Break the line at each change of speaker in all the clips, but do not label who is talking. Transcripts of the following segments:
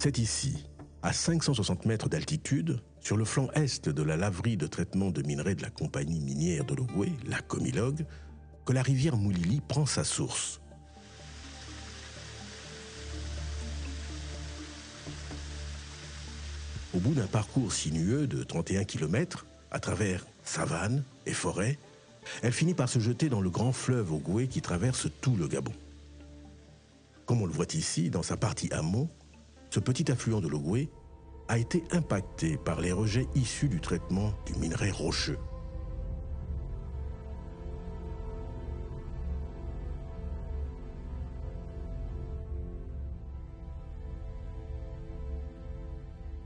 C'est ici, à 560 mètres d'altitude, sur le flanc est de la laverie de traitement de minerais de la compagnie minière de l'Ogooué, la Comilog, que la rivière Moulili prend sa source. Au bout d'un parcours sinueux de 31 km, à travers savanes et forêts, elle finit par se jeter dans le grand fleuve Ogooué qui traverse tout le Gabon. Comme on le voit ici, dans sa partie amont, ce petit affluent de l'Ogooué a été impacté par les rejets issus du traitement du minerai rocheux.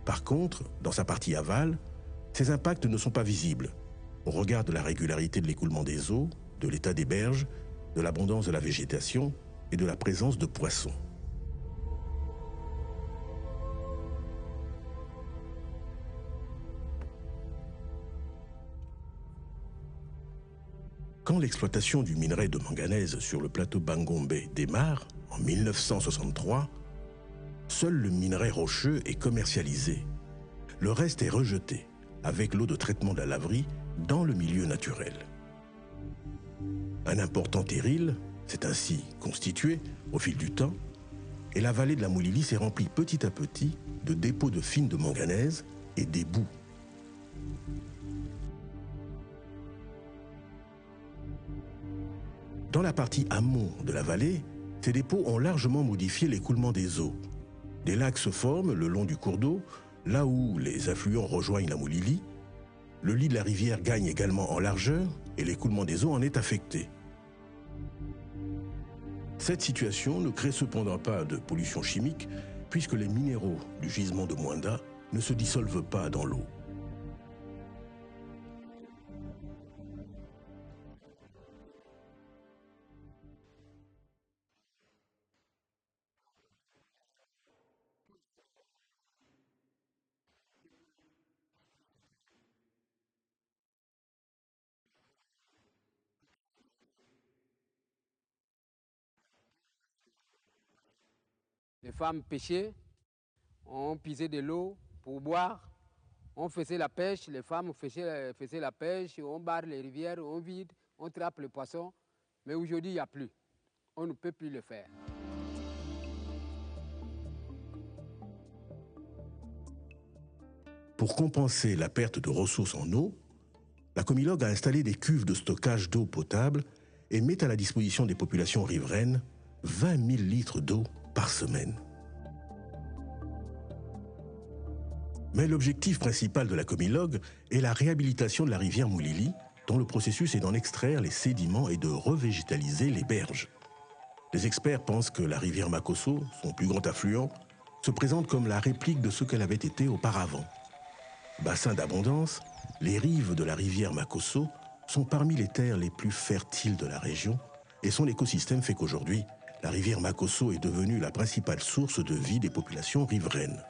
Par contre, dans sa partie aval, ces impacts ne sont pas visibles. On regarde la régularité de l'écoulement des eaux, de l'état des berges, de l'abondance de la végétation et de la présence de poissons. Quand l'exploitation du minerai de manganèse sur le plateau Bangombe démarre, en 1963, seul le minerai rocheux est commercialisé. Le reste est rejeté, avec l'eau de traitement de la laverie, dans le milieu naturel. Un important terril s'est ainsi constitué au fil du temps, et la vallée de la Moulili s'est remplie petit à petit de dépôts de fines de manganèse et d'éboues. Dans la partie amont de la vallée, ces dépôts ont largement modifié l'écoulement des eaux. Des lacs se forment le long du cours d'eau, là où les affluents rejoignent la Moulili. Le lit de la rivière gagne également en largeur et l'écoulement des eaux en est affecté. Cette situation ne crée cependant pas de pollution chimique puisque les minéraux du gisement de Mwanda ne se dissolvent pas dans l'eau.
Les femmes pêchaient, on puisait de l'eau pour boire, on faisait la pêche, les femmes faisaient la pêche, on barre les rivières, on vide, on trappe les poissons. Mais aujourd'hui, il n'y a plus. On ne peut plus le faire.
Pour compenser la perte de ressources en eau, la Comilog a installé des cuves de stockage d'eau potable et met à la disposition des populations riveraines 20 000 litres d'eau par semaine. Mais l'objectif principal de la Comilog est la réhabilitation de la rivière Moulili, dont le processus est d'en extraire les sédiments et de revégétaliser les berges. Les experts pensent que la rivière Makosso, son plus grand affluent, se présente comme la réplique de ce qu'elle avait été auparavant. Bassin d'abondance, les rives de la rivière Makosso sont parmi les terres les plus fertiles de la région et son écosystème fait qu'aujourd'hui, la rivière Makosso est devenue la principale source de vie des populations riveraines.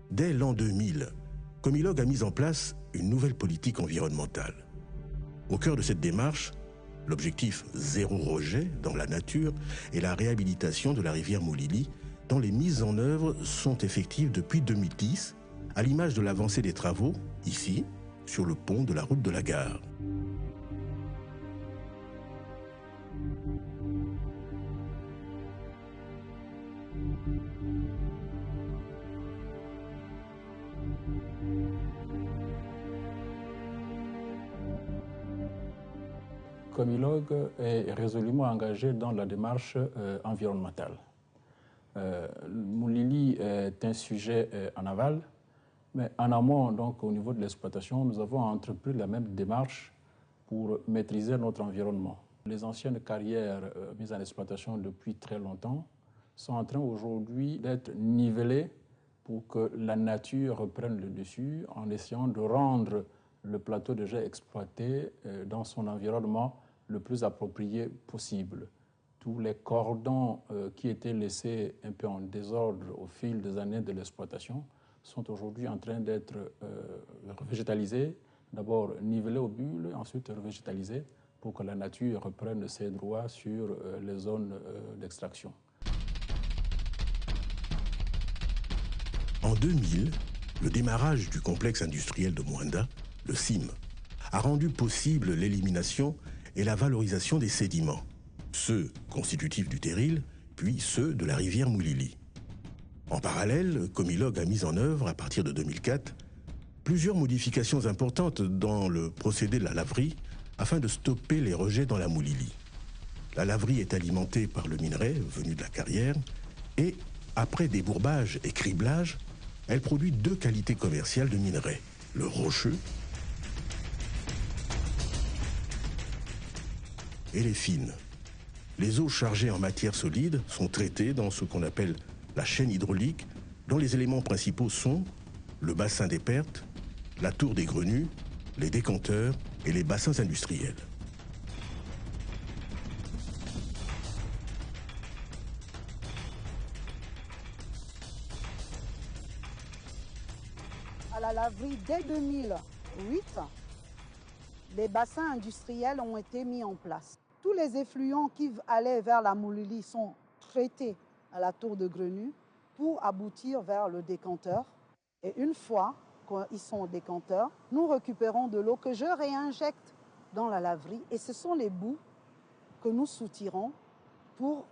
Dès l'an 2000, Comilog a mis en place une nouvelle politique environnementale. Au cœur de cette démarche, l'objectif zéro rejet dans la nature est la réhabilitation de la rivière Moulili, dont les mises en œuvre sont effectives depuis 2010, à l'image de l'avancée des travaux, ici, sur le pont de la route de la gare.
Comilog est résolument engagé dans la démarche environnementale. Moulili est un sujet en aval, mais en amont, donc au niveau de l'exploitation, nous avons entrepris la même démarche pour maîtriser notre environnement. Les anciennes carrières mises en exploitation depuis très longtemps sont en train aujourd'hui d'être nivelées pour que la nature reprenne le dessus en essayant de rendre le plateau déjà exploité dans son environnement le plus approprié possible. tous les cordons qui étaient laissés un peu en désordre au fil des années de l'exploitation sont aujourd'hui en train d'être végétalisés, d'abord nivelés au bulle, ensuite végétalisés pour que la nature reprenne ses droits sur les zones d'extraction.
En 2000, le démarrage du complexe industriel de Moanda, le CIM, a rendu possible l'élimination et la valorisation des sédiments, ceux constitutifs du terril, puis ceux de la rivière Moulili. En parallèle, Comilog a mis en œuvre, à partir de 2004, plusieurs modifications importantes dans le procédé de la laverie afin de stopper les rejets dans la Moulili. La laverie est alimentée par le minerai venu de la carrière et, après débourbage et criblage, elle produit deux qualités commerciales de minerai, le rocheux et les fines. Les eaux chargées en matière solide sont traitées dans ce qu'on appelle la chaîne hydraulique, dont les éléments principaux sont le bassin des pertes, la tour des Grenues, les décanteurs et les bassins industriels.
À la laverie, dès 2008, les bassins industriels ont été mis en place. Tous les effluents qui allaient vers la Moulili sont traités à la tour de Grenues pour aboutir vers le décanteur. Et une fois qu'ils sont au décanteur, nous récupérons de l'eau que je réinjecte dans la laverie. Et ce sont les boues que nous soutirons pour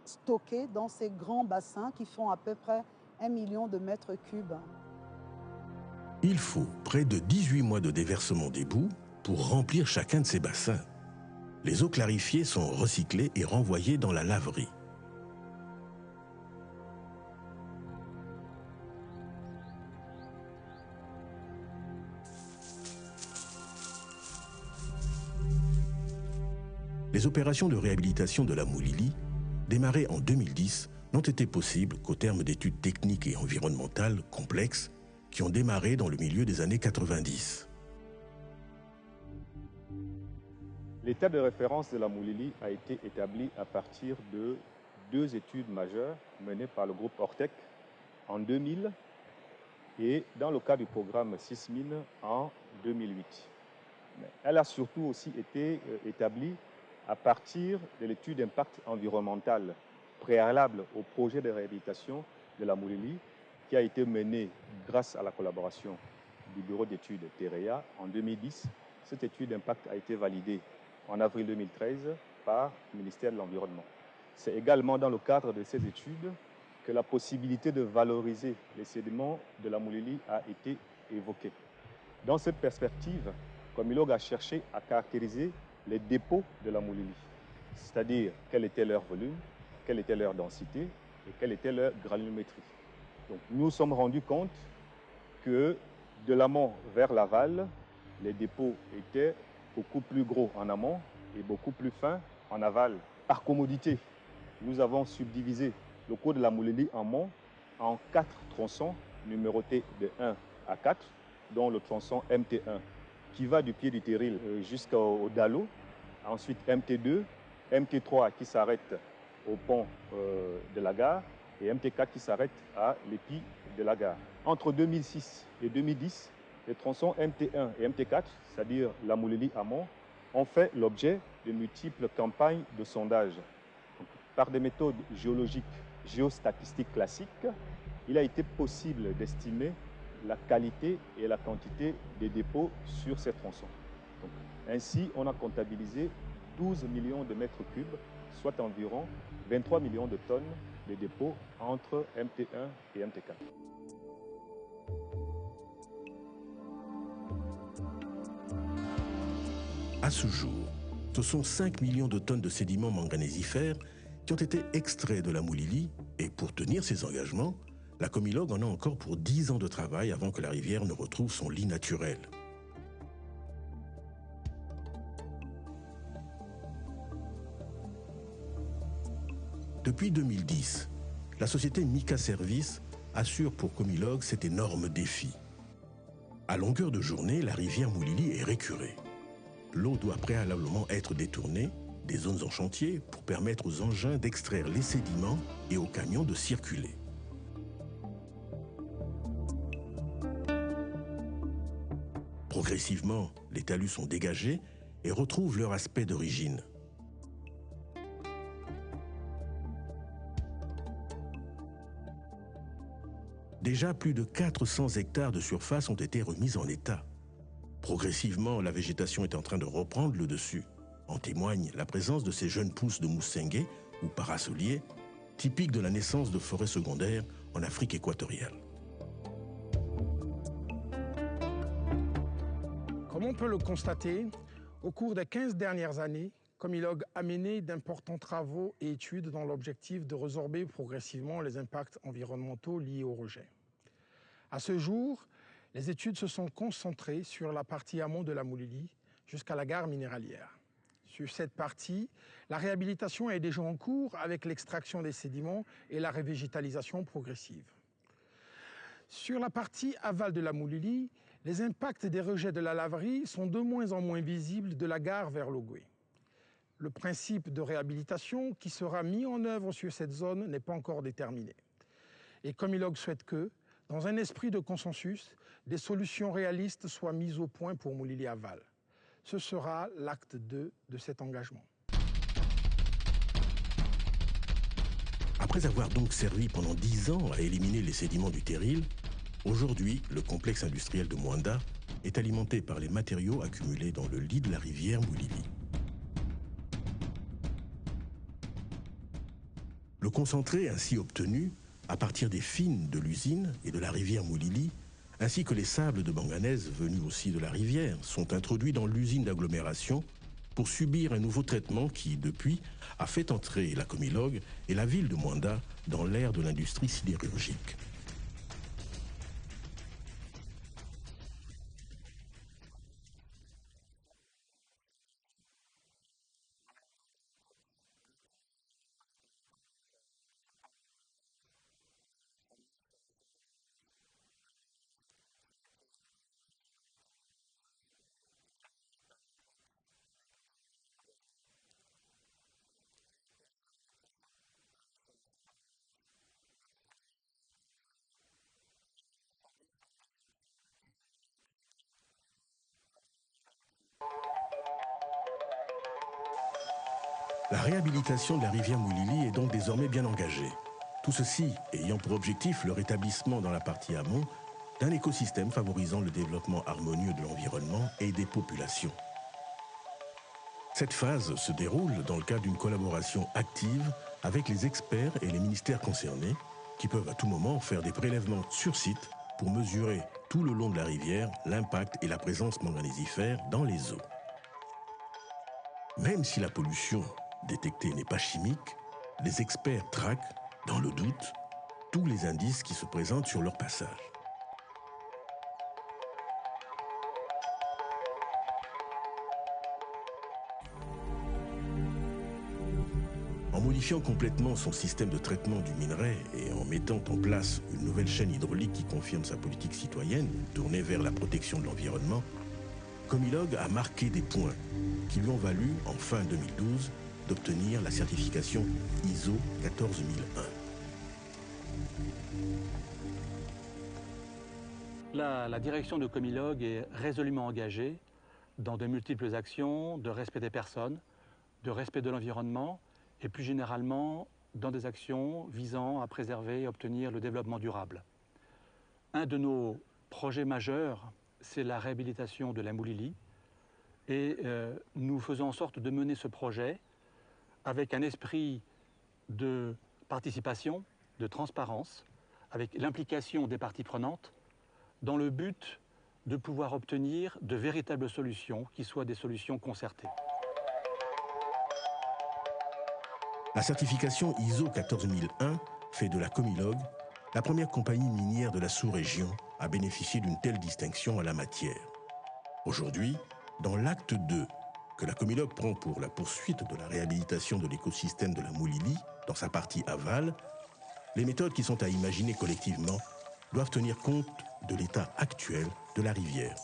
stocker dans ces grands bassins qui font à peu près 1 million de mètres cubes.
Il faut près de 18 mois de déversement des boues pour remplir chacun de ces bassins. Les eaux clarifiées sont recyclées et renvoyées dans la laverie. Les opérations de réhabilitation de la Moulili, démarrées en 2010, n'ont été possibles qu'au terme d'études techniques et environnementales complexes qui ont démarré dans le milieu des années 90.
L'état de référence de la Moulili a été établi à partir de deux études majeures menées par le groupe Ortec en 2000 et dans le cadre du programme SISMIN en 2008. Mais elle a surtout aussi été établie à partir de l'étude d'impact environnemental préalable au projet de réhabilitation de la Moulili qui a été menée grâce à la collaboration du bureau d'études TEREA en 2010. Cette étude d'impact a été validée en avril 2013 par le ministère de l'Environnement. C'est également dans le cadre de ces études que la possibilité de valoriser les sédiments de la Moulili a été évoquée. Dans cette perspective, Comilog a cherché à caractériser les dépôts de la Moulili, c'est-à-dire quel était leur volume, quelle était leur densité et quelle était leur granulométrie. Donc, nous nous sommes rendus compte que de l'amont vers l'aval, les dépôts étaient beaucoup plus gros en amont et beaucoup plus fins en aval. Par commodité, nous avons subdivisé le cours de la Moulili en amont en 4 tronçons numérotés de 1 à 4, dont le tronçon MT1 qui va du pied du terril jusqu'au Dalo, ensuite MT2, MT3 qui s'arrête au pont de la gare et MT4 qui s'arrête à l'épi de la gare. Entre 2006 et 2010, les tronçons MT1 et MT4, c'est-à-dire la Moulili amont, ont fait l'objet de multiples campagnes de sondage. Donc, par des méthodes géologiques, géostatistiques classiques, il a été possible d'estimer la qualité et la quantité des dépôts sur ces tronçons. Donc, ainsi, on a comptabilisé 12 millions de mètres cubes, soit environ 23 millions de tonnes de dépôts entre MT1 et MT4.
À ce jour, ce sont 5 millions de tonnes de sédiments manganésifères qui ont été extraits de la Moulili et pour tenir ces engagements, la Comilog en a encore pour 10 ans de travail avant que la rivière ne retrouve son lit naturel. Depuis 2010, la société Mika Service assure pour Comilog cet énorme défi. À longueur de journée, la rivière Moulili est récurée. L'eau doit préalablement être détournée, des zones en chantier pour permettre aux engins d'extraire les sédiments et aux camions de circuler. Progressivement, les talus sont dégagés et retrouvent leur aspect d'origine. Déjà, plus de 400 hectares de surface ont été remis en état. Progressivement, la végétation est en train de reprendre le dessus. En témoigne la présence de ces jeunes pousses de moussinguet ou parasoliers, typiques de la naissance de forêts secondaires en Afrique équatoriale.
Comme on peut le constater, au cours des 15 dernières années, Comilog a mené d'importants travaux et études dans l'objectif de résorber progressivement les impacts environnementaux liés au rejet. À ce jour, les études se sont concentrées sur la partie amont de la Moulili jusqu'à la gare minéralière. Sur cette partie, la réhabilitation est déjà en cours avec l'extraction des sédiments et la revégétalisation progressive. Sur la partie aval de la Moulili, les impacts des rejets de la laverie sont de moins en moins visibles de la gare vers Logoué. Le principe de réhabilitation qui sera mis en œuvre sur cette zone n'est pas encore déterminé. Et Comilog souhaite que, dans un esprit de consensus, des solutions réalistes soient mises au point pour Moulili Aval. Ce sera l'acte 2 de cet engagement.
Après avoir donc servi pendant 10 ans à éliminer les sédiments du terril, aujourd'hui, le complexe industriel de Moanda est alimenté par les matériaux accumulés dans le lit de la rivière Moulili. Le concentré ainsi obtenu, à partir des fines de l'usine et de la rivière Moulili, ainsi que les sables de manganèse venus aussi de la rivière, sont introduits dans l'usine d'agglomération pour subir un nouveau traitement qui, depuis, a fait entrer la Comilog et la ville de Moanda dans l'ère de l'industrie sidérurgique. La réhabilitation de la rivière Moulili est donc désormais bien engagée. Tout ceci ayant pour objectif le rétablissement dans la partie amont d'un écosystème favorisant le développement harmonieux de l'environnement et des populations. Cette phase se déroule dans le cadre d'une collaboration active avec les experts et les ministères concernés qui peuvent à tout moment faire des prélèvements sur site pour mesurer tout le long de la rivière l'impact et la présence manganésifère dans les eaux. Même si la pollution détectée n'est pas chimique, les experts traquent, dans le doute, tous les indices qui se présentent sur leur passage. En modifiant complètement son système de traitement du minerai et en mettant en place une nouvelle chaîne hydraulique qui confirme sa politique citoyenne, tournée vers la protection de l'environnement, Comilog a marqué des points qui lui ont valu, en fin 2012, d'obtenir la certification ISO 14001.
La direction de Comilog est résolument engagée dans de multiples actions de respect des personnes, de respect de l'environnement et plus généralement dans des actions visant à préserver et obtenir le développement durable. Un de nos projets majeurs, c'est la réhabilitation de la Moulili et nous faisons en sorte de mener ce projet avec un esprit de participation, de transparence, avec l'implication des parties prenantes, dans le but de pouvoir obtenir de véritables solutions qui soient des solutions concertées.
La certification ISO 14001 fait de la Comilog la première compagnie minière de la sous-région à bénéficier d'une telle distinction en la matière. Aujourd'hui, dans l'acte 2 que la Comilog prend pour la poursuite de la réhabilitation de l'écosystème de la Moulili dans sa partie aval, les méthodes qui sont à imaginer collectivement doivent tenir compte de l'état actuel de la rivière.